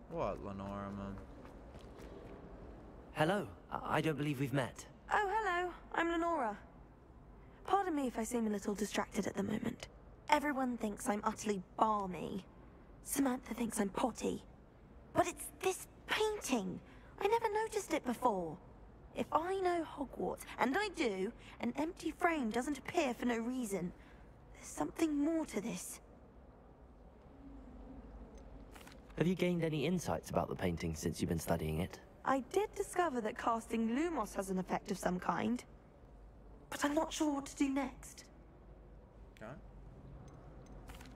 What, Lenora, man? Hello. I don't believe we've met. Oh, hello. I'm Lenora. Pardon me if I seem a little distracted at the moment. Everyone thinks I'm utterly balmy. Samantha thinks I'm potty. But it's this painting. I never noticed it before. If I know Hogwarts, and I do, an empty frame doesn't appear for no reason. There's something more to this. Have you gained any insights about the painting since you've been studying it? I did discover that casting Lumos has an effect of some kind. But I'm not sure what to do next. Okay.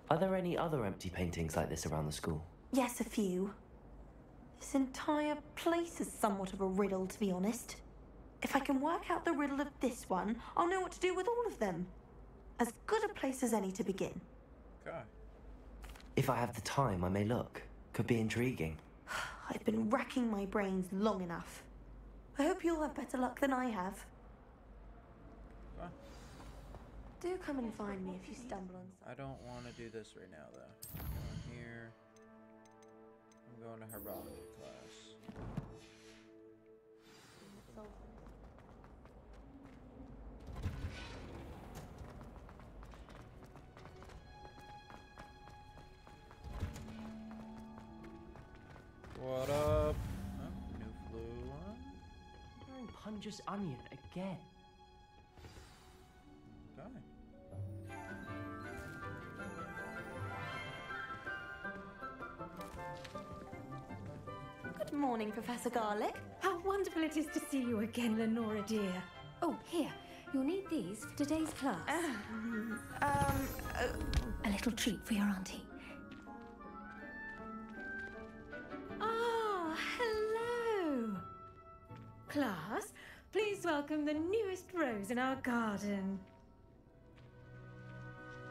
Are there any other empty paintings like this around the school? Yes, a few. This entire place is somewhat of a riddle, to be honest. If I can work out the riddle of this one, I'll know what to do with all of them. As good a place as any to begin. Okay. If I have the time, I may look. Could be intriguing. I've been racking my brains long enough. I hope you'll have better luck than I have. Okay. Do come and find me if you stumble on something. I don't want to do this right now, though. I'm going here. I'm going to Herbology class. What up? Oh, new flu one. Wearing Punja's onion again. Okay. Good morning, Professor Garlic. How wonderful it is to see you again, Lenora dear. Oh, here. You'll need these for today's class. A little treat for your auntie. Ah, hello. Class, please welcome the newest rose in our garden.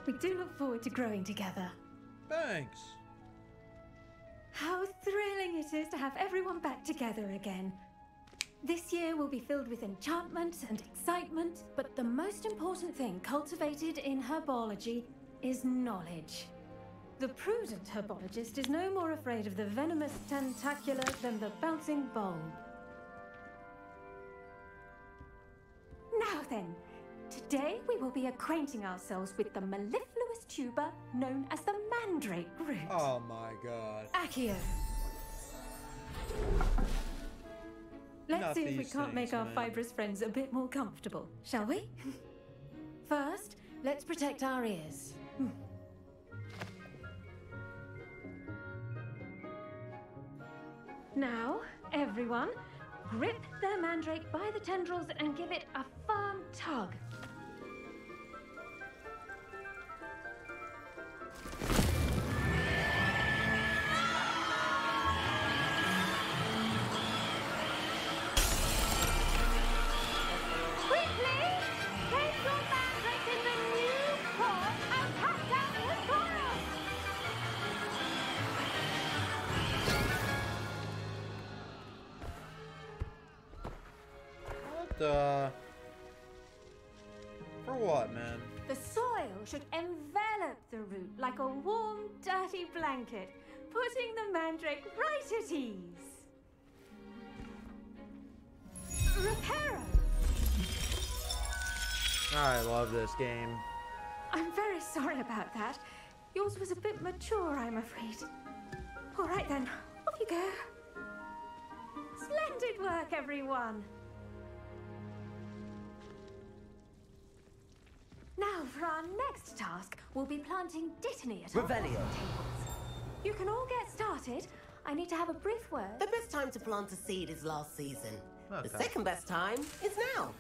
We do look forward to growing together. Thanks. How thrilling it is to have everyone back together again. This year will be filled with enchantment and excitement, but the most important thing cultivated in herbology is knowledge. The prudent herbologist is no more afraid of the venomous tentacular than the bouncing bulb. Now then, today we will be acquainting ourselves with the mellifluous tuber known as the mandrake root. Oh my god. Accio. Let's Not see if we these can't make things, our man. fibrous friends a bit more comfortable, shall we? First, let's protect our ears. Now, everyone, grip their mandrake by the tendrils and give it a firm tug. Quickly, place your mandrake in the new pot and cut down the soil. What the? For what, man? The soil should envelop the root like a warm, dirty blanket, putting the mandrake right at ease. Reparo! I love this game. I'm very sorry about that. Yours was a bit mature, I'm afraid. All right then, off you go. Splendid work, everyone. Now, for our next task, we'll be planting dittany at our Revelio. tables. You can all get started. I need to have a brief word. The best time to plant a seed is last season. Okay. The second best time is now.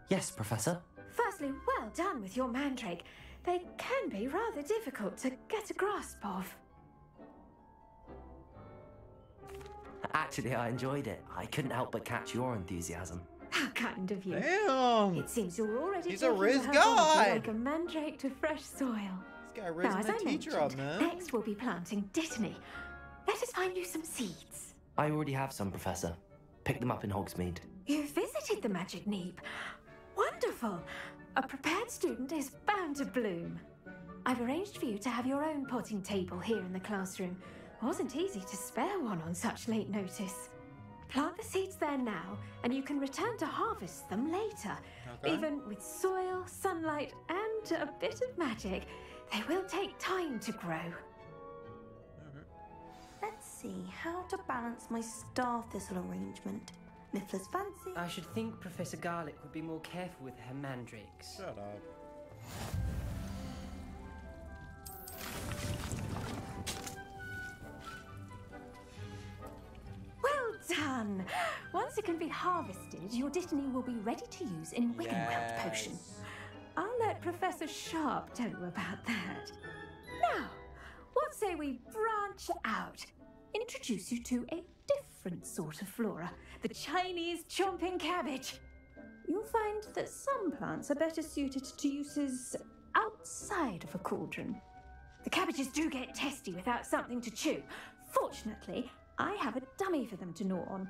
Yes, Professor. Firstly, well done with your mandrake. They can be rather difficult to get a grasp of. Actually, I enjoyed it. I couldn't help but catch your enthusiasm. How kind of you. Damn! It seems you're already He's a taking Riz to herbology guy. like a mandrake to fresh soil. This guy Now, raising as the I teacher up, mentioned, man. next we'll be planting dittany. Let us find you some seeds. I already have some, Professor. Picked them up in Hogsmeade. You visited the Magic Neep. Wonderful. A prepared student is bound to bloom. I've arranged for you to have your own potting table here in the classroom. Wasn't easy to spare one on such late notice. Plant the seeds there now, and you can return to harvest them later. Okay. Even with soil, sunlight, and a bit of magic, they will take time to grow. Let's see how to balance my star thistle arrangement. Niffler's fancy. I should think Professor Garlick would be more careful with her mandrakes. Shut up. Well done! Once it can be harvested, your Dittany will be ready to use in Wickenweld potion. I'll let Professor Sharp tell you about that. Now, what say we branch out? Introduce you to a different sort of flora, the Chinese chomping cabbage. You'll find that some plants are better suited to uses outside of a cauldron. The cabbages do get testy without something to chew. Fortunately, I have a dummy for them to gnaw on.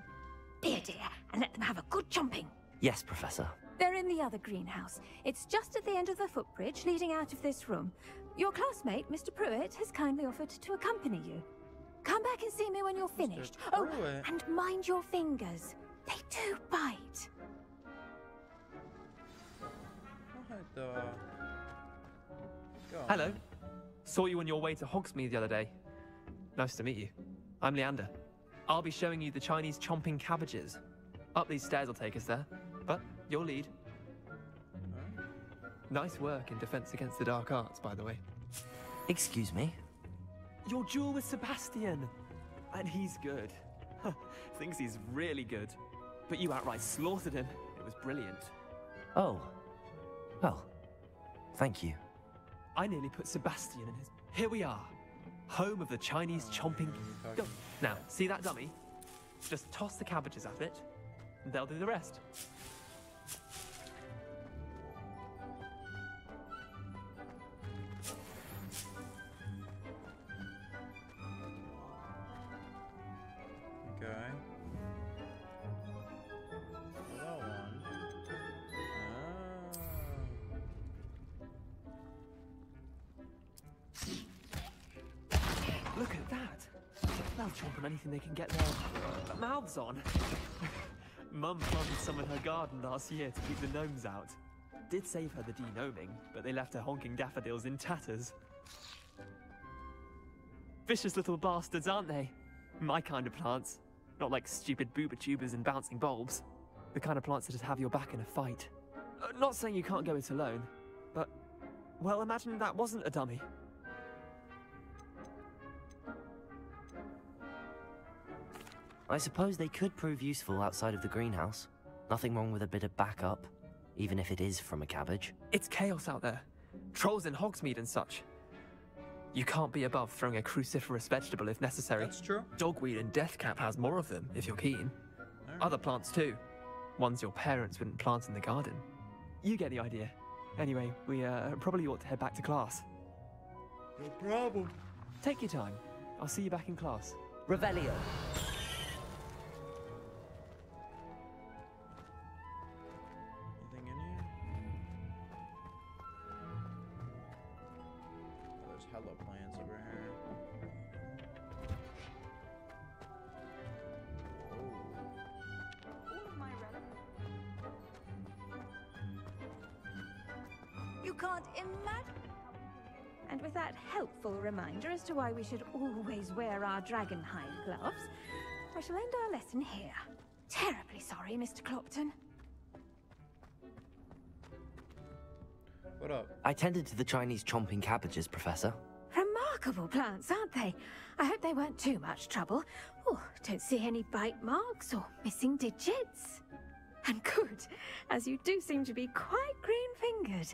Be a dear and let them have a good chomping. Yes, Professor. They're in the other greenhouse. It's just at the end of the footbridge leading out of this room. Your classmate, Mr. Pruitt, has kindly offered to accompany you. Come back and see me when you're finished. Oh, Pruitt. and mind your fingers. They do bite. What the... Go on. Hello. Saw you on your way to Hogsmeade the other day. Nice to meet you. I'm Leander. I'll be showing you the Chinese chomping cabbages. Up these stairs will take us there, but you'll lead. Huh? Nice work in Defense Against the Dark Arts, by the way. Excuse me? Your duel with Sebastian! And he's good. Thinks he's really good. But you outright slaughtered him. It was brilliant. Oh. Well, thank you. I nearly put Sebastian in his... Here we are. Home of the Chinese chomping... Go. Now, see that dummy? Just toss the cabbages at it, and they'll do the rest. Okay. Well, that one. Look at that! They'll chomp on anything they can get their mouths on. Mum planted some in her garden last year to keep the gnomes out. Did save her the de-gnoming, but they left her honking daffodils in tatters. Vicious little bastards, aren't they? My kind of plants. Not like stupid booba tubers and bouncing bulbs. The kind of plants that just have your back in a fight. Not saying you can't go it alone, but... Well, imagine that wasn't a dummy. I suppose they could prove useful outside of the greenhouse. Nothing wrong with a bit of backup, even if it is from a cabbage. It's chaos out there. Trolls in Hogsmeade and such. You can't be above throwing a cruciferous vegetable if necessary. That's true. Dogweed and deathcap has more of them, if you're keen. Other plants too. Ones your parents wouldn't plant in the garden. You get the idea. Anyway, we probably ought to head back to class. No problem. Take your time. I'll see you back in class. Revelio. Anything in here? Oh, there's hella plants over here. You can't imagine. And with that helpful reminder as to why we should always wear our dragonhide gloves, I shall end our lesson here. Terribly sorry, Mr. Clopton. What up? I tended to the Chinese chomping cabbages, Professor. Remarkable plants, aren't they? I hope they weren't too much trouble. Oh, don't see any bite marks or missing digits. And good, as you do seem to be quite green-fingered.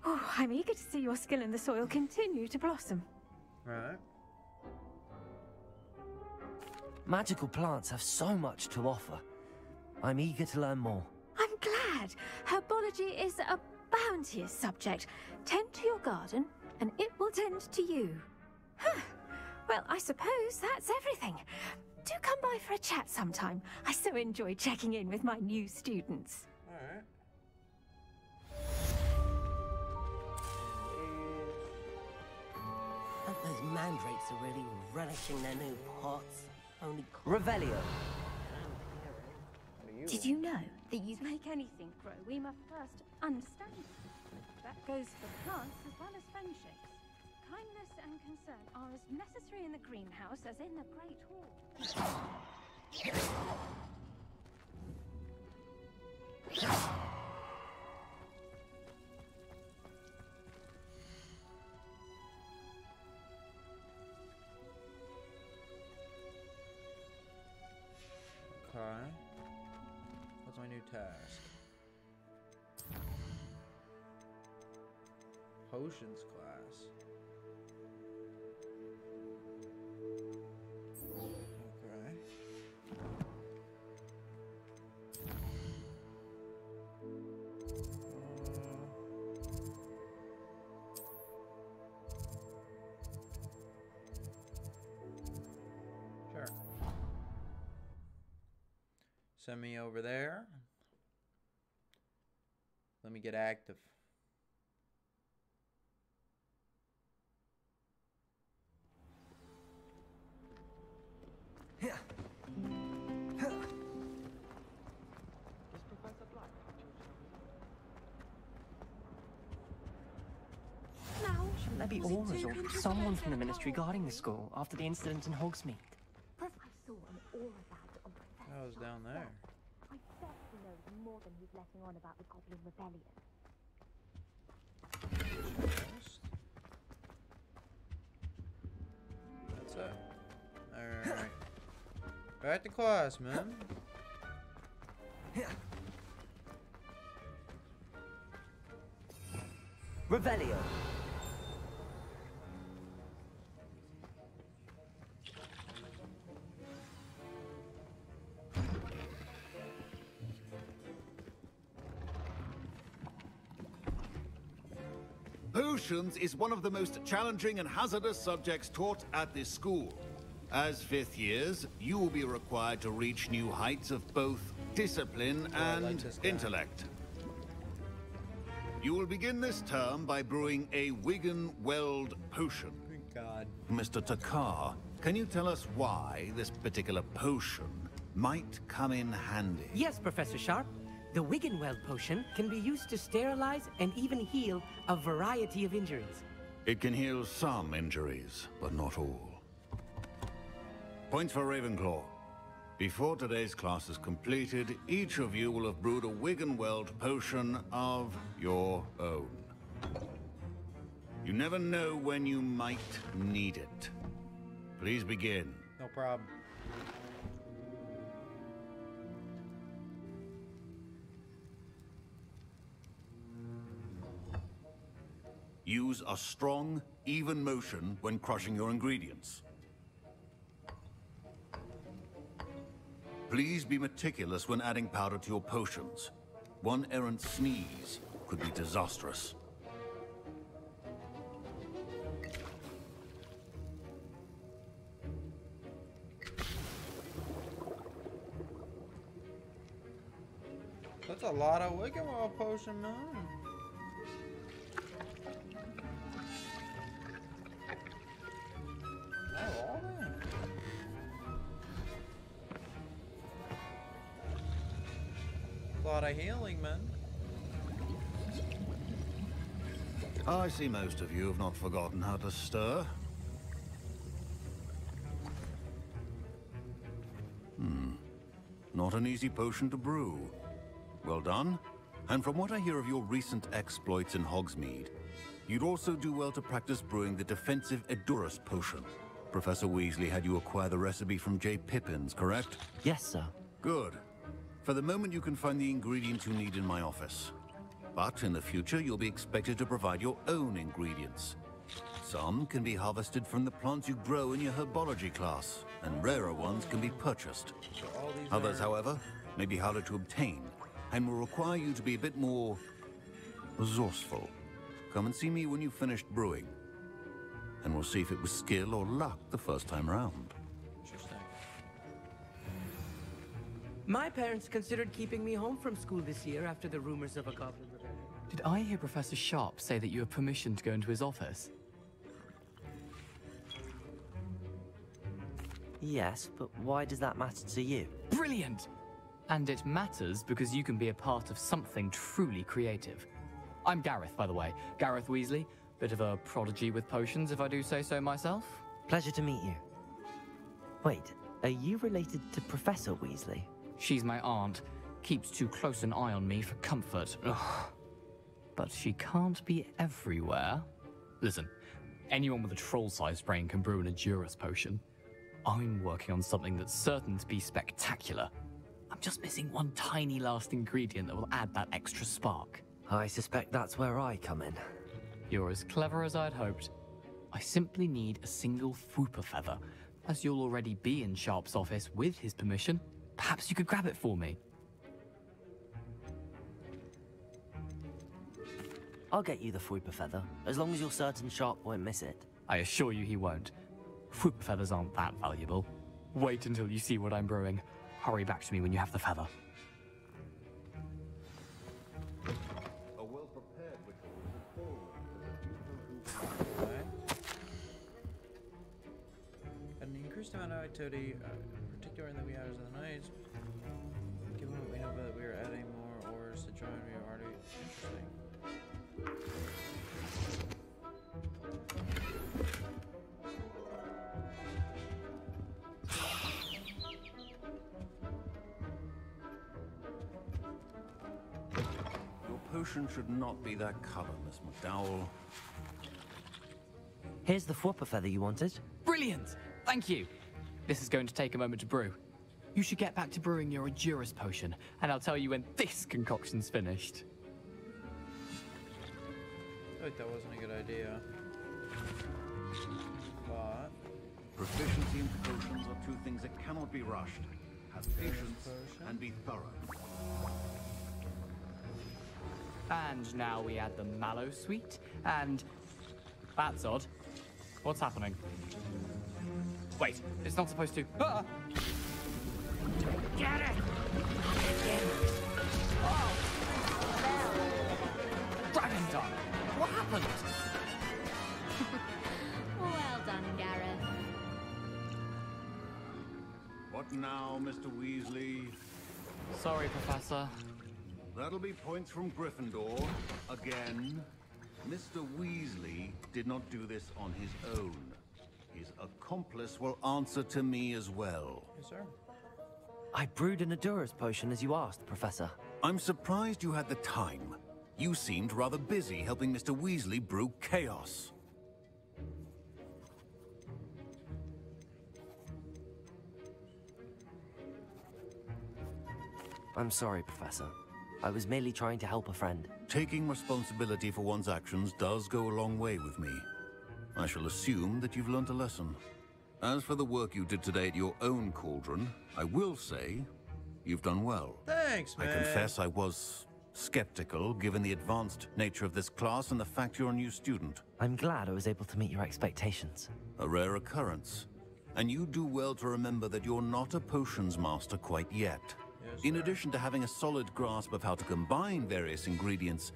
Oh, I'm eager to see your skill in the soil continue to blossom. Right. Magical plants have so much to offer. I'm eager to learn more. I'm glad. Herbology is a bounteous subject. Tend to your garden, and it will tend to you. Huh. Well, I suppose that's everything. Do come by for a chat sometime. I so enjoy checking in with my new students. Alright. Those mandrakes are really relishing their new pots. Only Revelio. Did you know that you To make anything grow, we must first understand it. That goes for plants as well as friendships. Kindness and concern are as necessary in the greenhouse as in the Great Hall. Okay. What's my new task? Potions class. Okay. Sure. Send me over there. Let me get active. Now, Shouldn't there be auras or someone from the ministry guarding the school after the incident in Hogsmeade? I saw an aura badge on Professor I was down there. I bet he knows more than he's letting on about the Goblin Rebellion. That's it. Alright. Back to class, man. Revelio. Potions is one of the most challenging and hazardous subjects taught at this school. As fifth years, you will be required to reach new heights of both discipline and intellect. You will begin this term by brewing a Wigan-Weld potion. Good God. Mr. Takar, can you tell us why this particular potion might come in handy? Yes, Professor Sharp. The Wiggenweld potion can be used to sterilize and even heal a variety of injuries. It can heal some injuries, but not all. Points for Ravenclaw. Before today's class is completed, each of you will have brewed a Wiggenweld potion of your own. You never know when you might need it. Please begin. No problem. Use a strong, even motion when crushing your ingredients. Please be meticulous when adding powder to your potions. One errant sneeze could be disastrous. That's a lot of Wiggenweld potion, man. Lot of healing, man. I see most of you have not forgotten how to stir. Not an easy potion to brew. Well done. And from what I hear of your recent exploits in Hogsmeade, you'd also do well to practice brewing the defensive Edurus potion. Professor Weasley had you acquire the recipe from J. Pippins, correct? Yes, sir. Good. For the moment, you can find the ingredients you need in my office. But in the future, you'll be expected to provide your own ingredients. Some can be harvested from the plants you grow in your Herbology class, and rarer ones can be purchased. Others, however, may be harder to obtain, and will require you to be a bit more resourceful. Come and see me when you've finished brewing, and we'll see if it was skill or luck the first time round. Interesting. My parents considered keeping me home from school this year after the rumors of a Goblin Rebellion. Did I hear Professor Sharp say that you have permission to go into his office? Yes, but why does that matter to you? Brilliant! And it matters because you can be a part of something truly creative. I'm Gareth, by the way. Gareth Weasley. Bit of a prodigy with potions, if I do say so myself. Pleasure to meet you. Wait, are you related to Professor Weasley? She's my aunt. Keeps too close an eye on me for comfort. Ugh. But she can't be everywhere. Listen, anyone with a troll-sized brain can brew an Edurus potion. I'm working on something that's certain to be spectacular. I'm just missing one tiny last ingredient that will add that extra spark. I suspect that's where I come in. You're as clever as I'd hoped. I simply need a single Fwooper feather. As you'll already be in Sharp's office with his permission, perhaps you could grab it for me. I'll get you the Fwooper feather, as long as you're certain Sharp won't miss it. I assure you he won't. Fwooper feathers aren't that valuable. Wait until you see what I'm brewing. Hurry back to me when you have the feather. A well-prepared ritual is always An increased amount of activity, particularly in the wee hours of the night. Given what we know that we are adding more ores to join, we are already interesting. Your potion should not be that color, Miss McDowell. Here's the Fwooper feather you wanted. Brilliant! Thank you! This is going to take a moment to brew. You should get back to brewing your Edurus potion, and I'll tell you when this concoction's finished. I feel like that wasn't a good idea. But Proficiency in potions are two things that cannot be rushed. Have patience and be thorough. And now we add the mallow sweet, and... That's odd. What's happening? Wait, it's not supposed to... Ah! Get it! Oh! Dragon Dog! What happened? Well done, Gareth. What now, Mr. Weasley? Sorry, Professor. That'll be points from Gryffindor. Again. Mr. Weasley did not do this on his own. His accomplice will answer to me as well. yes, sir. I brewed an Edurus potion as you asked, Professor. I'm surprised you had the time. You seemed rather busy helping Mr. Weasley brew chaos. I'm sorry, Professor. I was merely trying to help a friend. Taking responsibility for one's actions does go a long way with me. I shall assume that you've learnt a lesson. As for the work you did today at your own cauldron, I will say you've done well. Thanks, man. I confess I was skeptical, given the advanced nature of this class and the fact you're a new student. I'm glad I was able to meet your expectations. A rare occurrence. And you do well to remember that you're not a potions master quite yet. Yes, In sir. addition to having a solid grasp of how to combine various ingredients,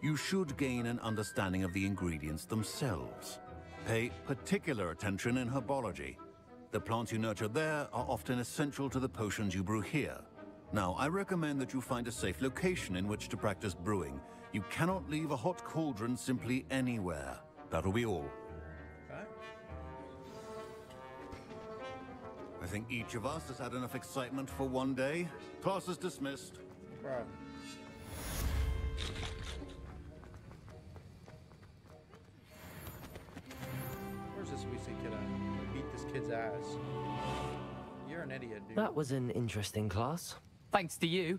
you should gain an understanding of the ingredients themselves. Pay particular attention in herbology. The plants you nurture there are often essential to the potions you brew here. Now, I recommend that you find a safe location in which to practice brewing. You cannot leave a hot cauldron simply anywhere. That'll be all. Okay. I think each of us has had enough excitement for one day. Class is dismissed. Bro. Where's this Weasley kid at? Beat this kid's ass. You're an idiot, dude. That was an interesting class. Thanks to you.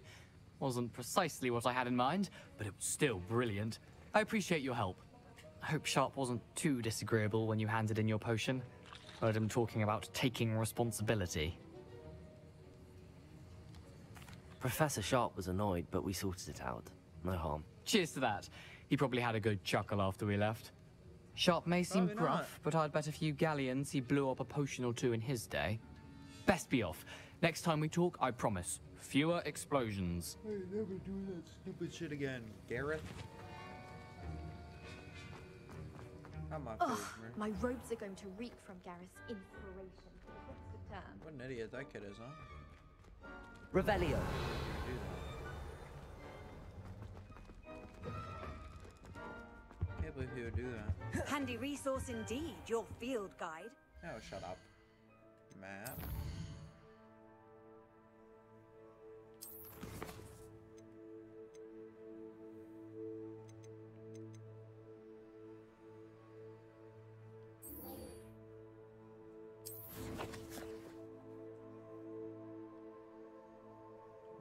Wasn't precisely what I had in mind, but it was still brilliant. I appreciate your help. I hope Sharp wasn't too disagreeable when you handed in your potion. Heard him talking about taking responsibility. Professor Sharp was annoyed, but we sorted it out. No harm. Cheers to that. He probably had a good chuckle after we left. Sharp may seem Probably not. gruff, but I'd bet a few galleons he blew up a potion or two in his day. Best be off. Next time we talk, I promise. Fewer explosions. Hey, never do that stupid shit again, Gareth. I'm not Ugh, favorite. my robes are going to reek from Gareth's inspiration. term. What an idiot that kid is, huh? Revelio. Can't believe he would do that. Handy resource indeed, your field guide. Oh, shut up. Map.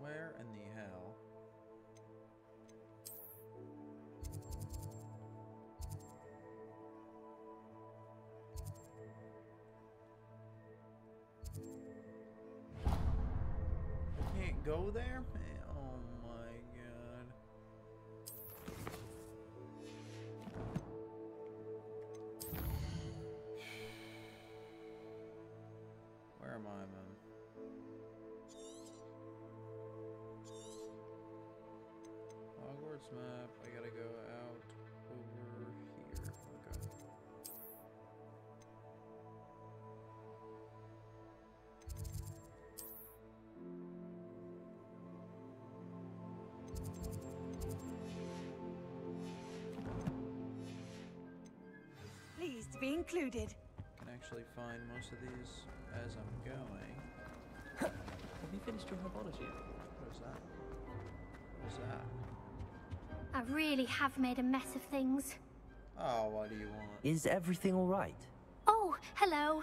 Where in the hell? I can't go there? Oh my god. Where am I, man? Hogwarts map, I gotta go out over here. Okay. Pleased to be included. Can actually find most of these as I'm going. Have you finished your herbology? What is that? What is that? I really have made a mess of things. Oh, what do you want? Is everything all right? Oh, hello.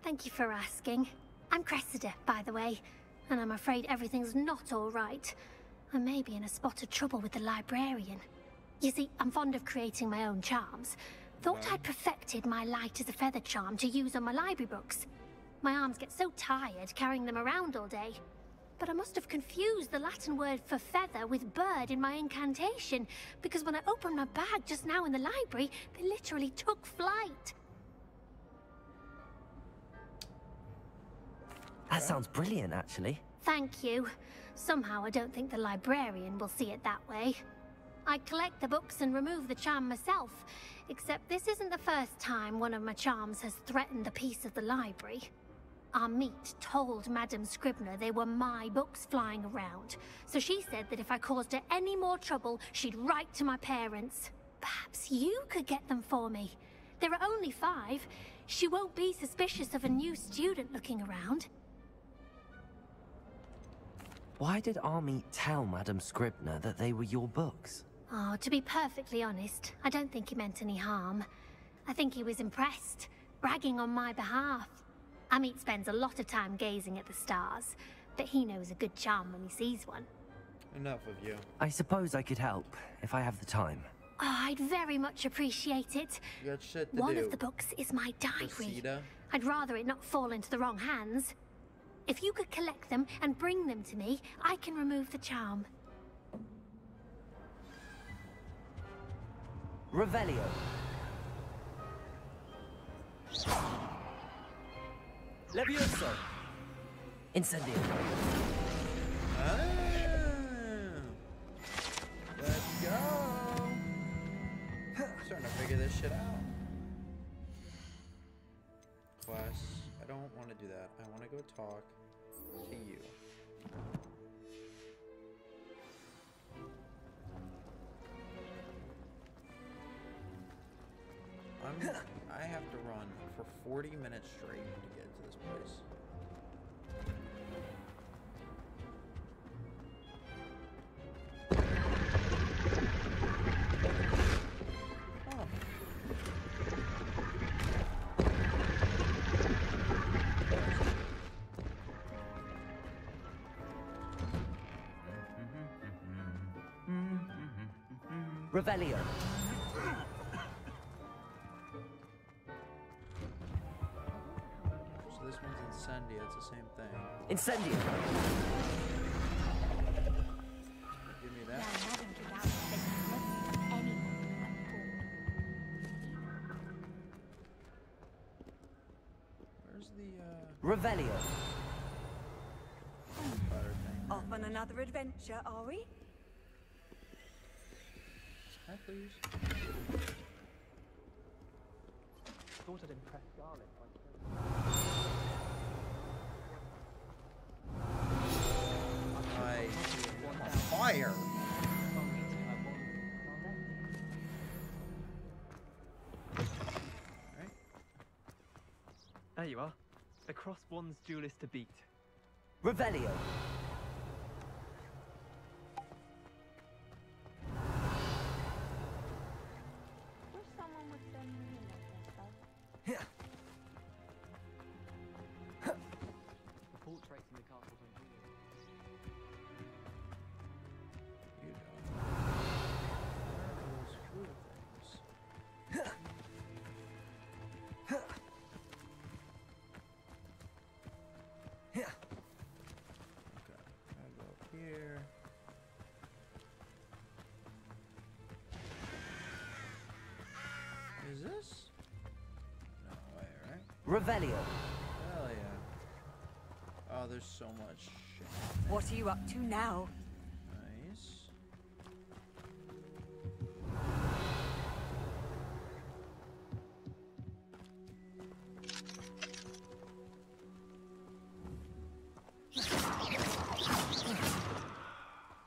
Thank you for asking. I'm Cressida, by the way, and I'm afraid everything's not all right. I may be in a spot of trouble with the librarian. You see, I'm fond of creating my own charms. Thought I'd perfected my light as a feather charm to use on my library books. My arms get so tired carrying them around all day. But I must have confused the Latin word for feather with bird in my incantation, because when I opened my bag just now in the library, they literally took flight. That sounds brilliant, actually. Thank you. Somehow I don't think the librarian will see it that way. I collect the books and remove the charm myself, except this isn't the first time one of my charms has threatened the peace of the library. Our meet told Madame Scribner they were my books flying around, so she said that if I caused her any more trouble, she'd write to my parents. Perhaps you could get them for me. There are only 5. She won't be suspicious of a new student looking around. Why did Army tell Madame Scribner that they were your books? Oh, to be perfectly honest, I don't think he meant any harm. I think he was impressed, bragging on my behalf. Amit spends a lot of time gazing at the stars, but he knows a good charm when he sees one. Enough of you. I suppose I could help, if I have the time. Oh, I'd very much appreciate it. You got shit to One do. of the books is my diary. Cressida. I'd rather it not fall into the wrong hands. If you could collect them and bring them to me, I can remove the charm. Revelio. Levioso! Incendio. Ah, let's go. Starting to figure this shit out. Class, I don't want to do that. I want to go talk to you. I have to run for 40 minutes straight to get to this place. Oh. Revelio. So this one's Incendia, it's the same thing. Incendio. Give me that. Where's the Revelio. spider thing? Off on another adventure, are we? Hi, please. Thought I'd impress Garlic by There you are. The Cross Wands duelist to beat. Revelio. Wish someone would send me a necklace, though. Yeah. The portraits in the castle don't do it. You don't. Where are those food things? Yeah. Okay, I'll go up here. Is this? No way, right? Revelio. Hell yeah. Oh, there's so much shit. What are you up to now? Nice.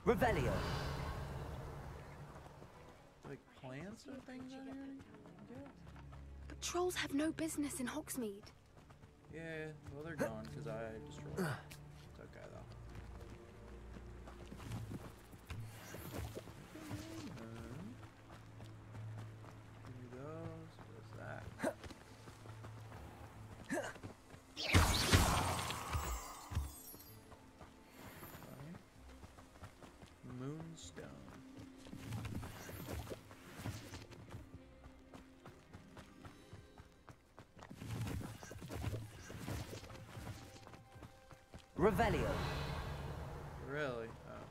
Revelio. Like plants or things in here? Yeah. But trolls have no business in Hogsmeade. Yeah, well they're gone because I destroyed them. It's okay though. Give me those. What's that? Okay. Moonstone. Revelio. Really? Oh.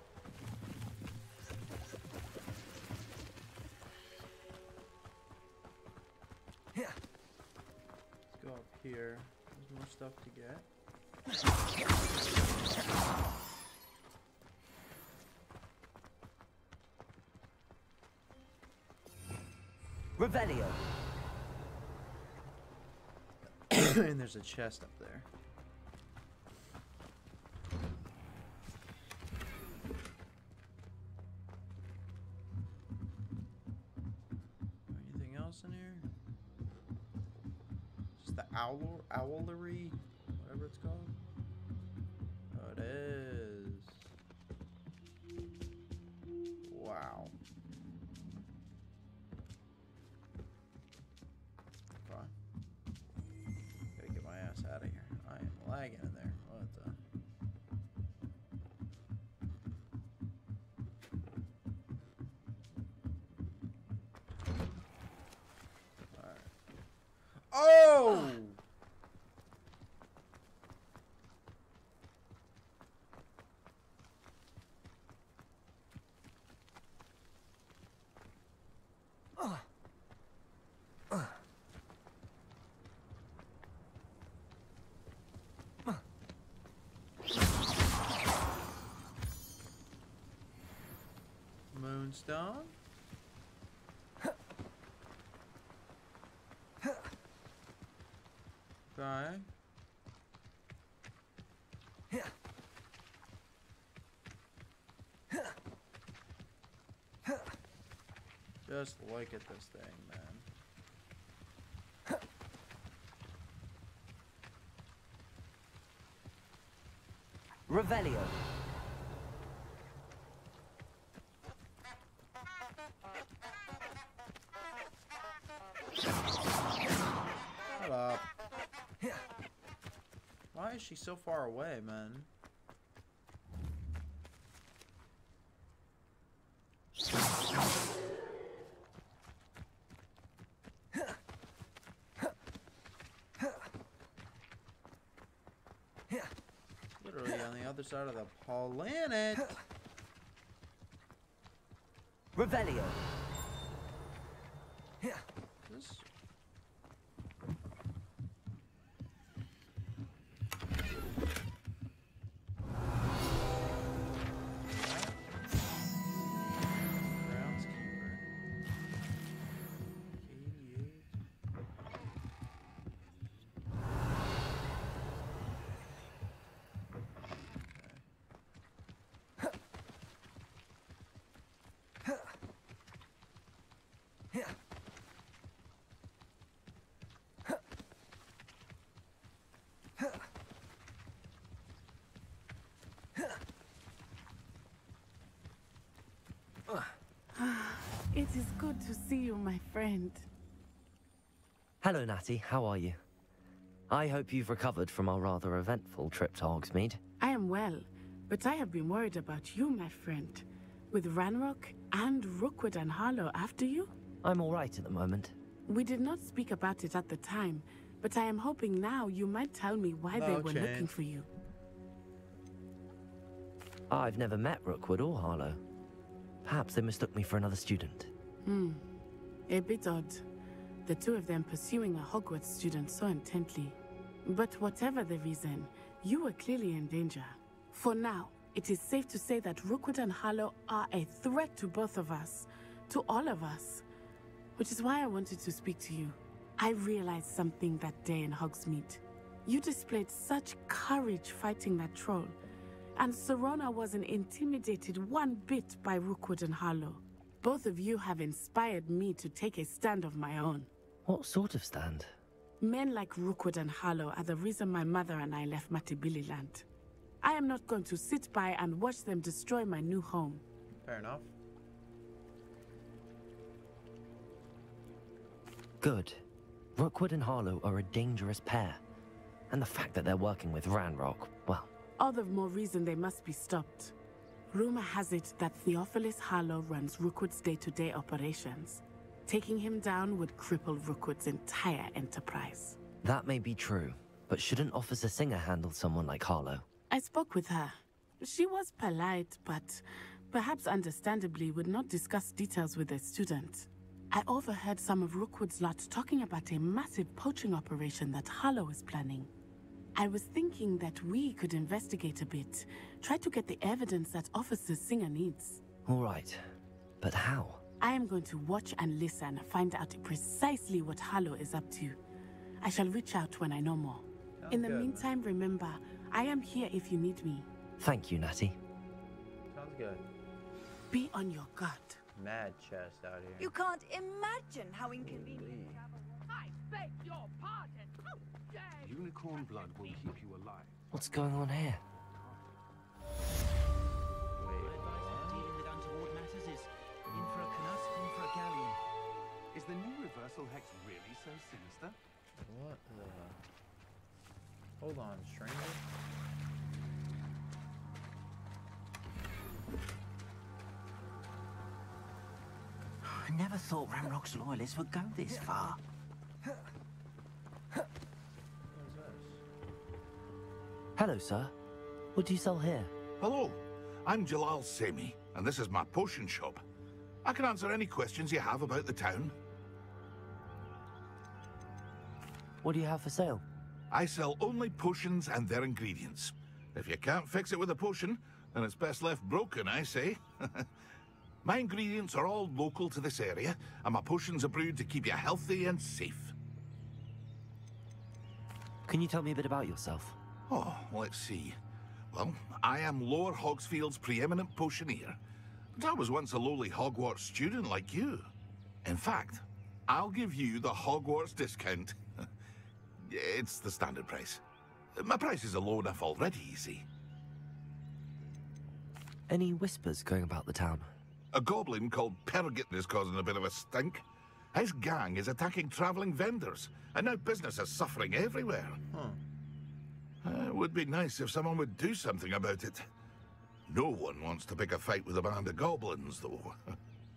Yeah. Let's go up here. There's more stuff to get. Revelio. And there's a chest up there. Anything else in here? Just the owlery, whatever it's called. Oh, it is. Wow. Okay. Gotta get my ass out of here. I am lagging in there. What the? Oh! Moonstone? Okay. Just look at this thing, man. Revelio. Shut up. Why is she so far away, man? Literally on the other side of the planet. Revelio. This. Groundskeeper. 88. It is good to see you, my friend. Hello, Natty. How are you? I hope you've recovered from our rather eventful trip to Hogsmeade. I am well, but I have been worried about you, my friend. With Ranrock and Rookwood and Harlow after you? I'm all right at the moment. We did not speak about it at the time, but I am hoping now you might tell me why they were looking for you. I've never met Rookwood or Harlow. Perhaps they mistook me for another student. A bit odd. The two of them pursuing a Hogwarts student so intently. But whatever the reason, you were clearly in danger. For now, it is safe to say that Rookwood and Harlow are a threat to both of us. To all of us. Which is why I wanted to speak to you. I realized something that day in Hogsmeade. You displayed such courage fighting that troll. And Serona wasn't intimidated one bit by Rookwood and Harlow. Both of you have inspired me to take a stand of my own. What sort of stand? Men like Rookwood and Harlow are the reason my mother and I left Matabeleland. I am not going to sit by and watch them destroy my new home. Fair enough. Good. Rookwood and Harlow are a dangerous pair. And the fact that they're working with Ranrock, well... All the more reason they must be stopped. Rumor has it that Theophilus Harlow runs Rookwood's day-to-day operations. Taking him down would cripple Rookwood's entire enterprise. That may be true, but shouldn't Officer Singer handle someone like Harlow? I spoke with her. She was polite, but perhaps understandably would not discuss details with a student. I overheard some of Rookwood's lot talking about a massive poaching operation that Harlow is planning. I was thinking that we could investigate a bit, try to get the evidence that Officer Singer needs. All right, but how? I am going to watch and listen, find out precisely what Harlow is up to. I shall reach out when I know more. In the meantime, remember, I am here if you need me. Thank you, Natty. Sounds good. Be on your guard. Mad chest out here. You can't imagine how inconvenient. I beg your pardon. Unicorn blood will keep you alive. What's going on here? Dealing with untoward matters is in for a canut, in for a galleon. Is the new reversal hex really so sinister? What the... Hold on, stranger. I never thought Ranrock's loyalists would go this far. Hello, sir. What do you sell here? Hello, I'm Jalal Semi, and this is my potion shop. I can answer any questions you have about the town. What do you have for sale? I sell only potions and their ingredients. If you can't fix it with a potion, then it's best left broken, I say. My ingredients are all local to this area, and my potions are brewed to keep you healthy and safe. Can you tell me a bit about yourself? Oh, let's see. Well, I am Lower Hogsfield's preeminent potioneer. But I was once a lowly Hogwarts student like you. In fact, I'll give you the Hogwarts discount. It's the standard price. My prices are low enough already, you see. Any whispers going about the town? A goblin called Pergit is causing a bit of a stink. His gang is attacking traveling vendors, and now business is suffering everywhere. It would be nice if someone would do something about it. No one wants to pick a fight with a band of goblins, though.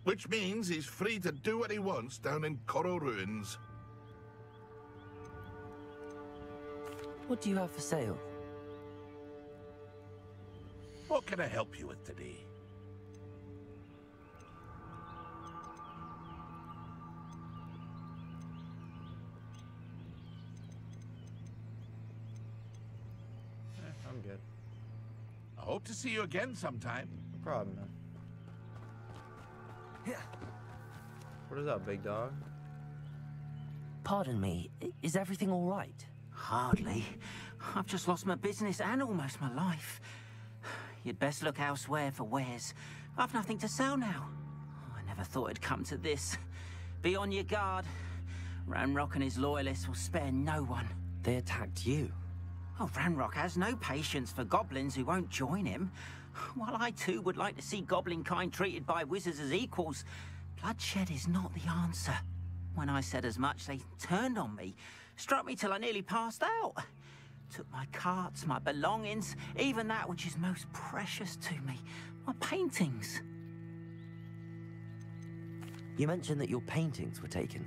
Which means he's free to do what he wants down in Corro Ruins. What do you have for sale? What can I help you with today? I'm good. I hope to see you again sometime. No problem, man. What is up, big dog? Pardon me, is everything all right? Hardly. I've just lost my business and almost my life. You'd best look elsewhere for wares. I've nothing to sell now. I never thought it'd come to this. Be on your guard. Ranrock and his loyalists will spare no one. They attacked you? Oh, Ranrock has no patience for goblins who won't join him. While I too would like to see goblin kind treated by wizards as equals, Bloodshed is not the answer. When I said as much, they turned on me, struck me till I nearly passed out. Took my carts, my belongings, even that which is most precious to me, my paintings. You mentioned that your paintings were taken.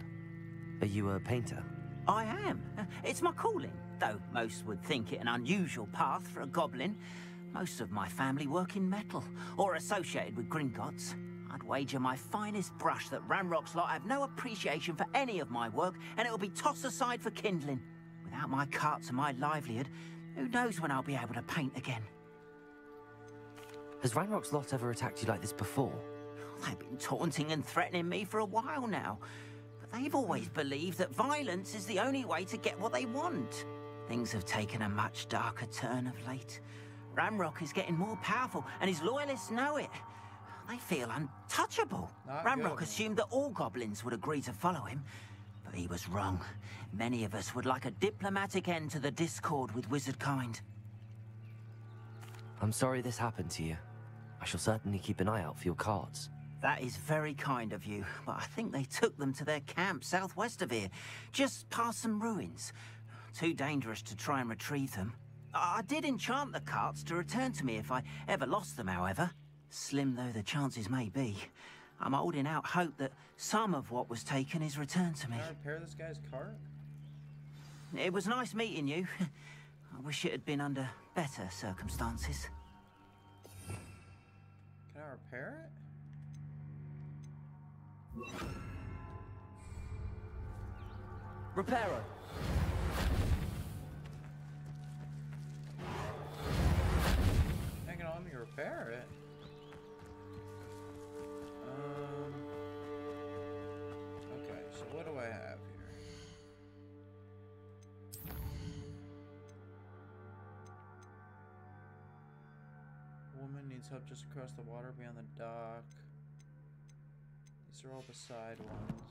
Are you a painter? I am. It's my calling, though most would think it an unusual path for a goblin. Most of my family work in metal, or associated with Gringotts. I'd wager my finest brush that Ranrock's lot have no appreciation for any of my work, and it'll be tossed aside for kindling. Without my carts and my livelihood, who knows when I'll be able to paint again? Has Ranrock's lot ever attacked you like this before? They've been taunting and threatening me for a while now. But they've always believed that violence is the only way to get what they want. Things have taken a much darker turn of late. Ranrock is getting more powerful, and his loyalists know it. They feel untouchable. Ranrock assumed that all goblins would agree to follow him, but he was wrong. Many of us would like a diplomatic end to the discord with wizardkind. I'm sorry this happened to you. I shall certainly keep an eye out for your cards. That is very kind of you, but I think they took them to their camp southwest of here, just past some ruins. Too dangerous to try and retrieve them. I did enchant the carts to return to me if I ever lost them, however. Slim though the chances may be, I'm holding out hope that some of what was taken is returned to me. Can I repair this guy's cart? It was nice meeting you. I wish it had been under better circumstances. Can I repair it? Repairer! Hang on, let me repair it. Okay, so what do I have here? Woman needs help just across the water beyond the dock. These are all the side ones.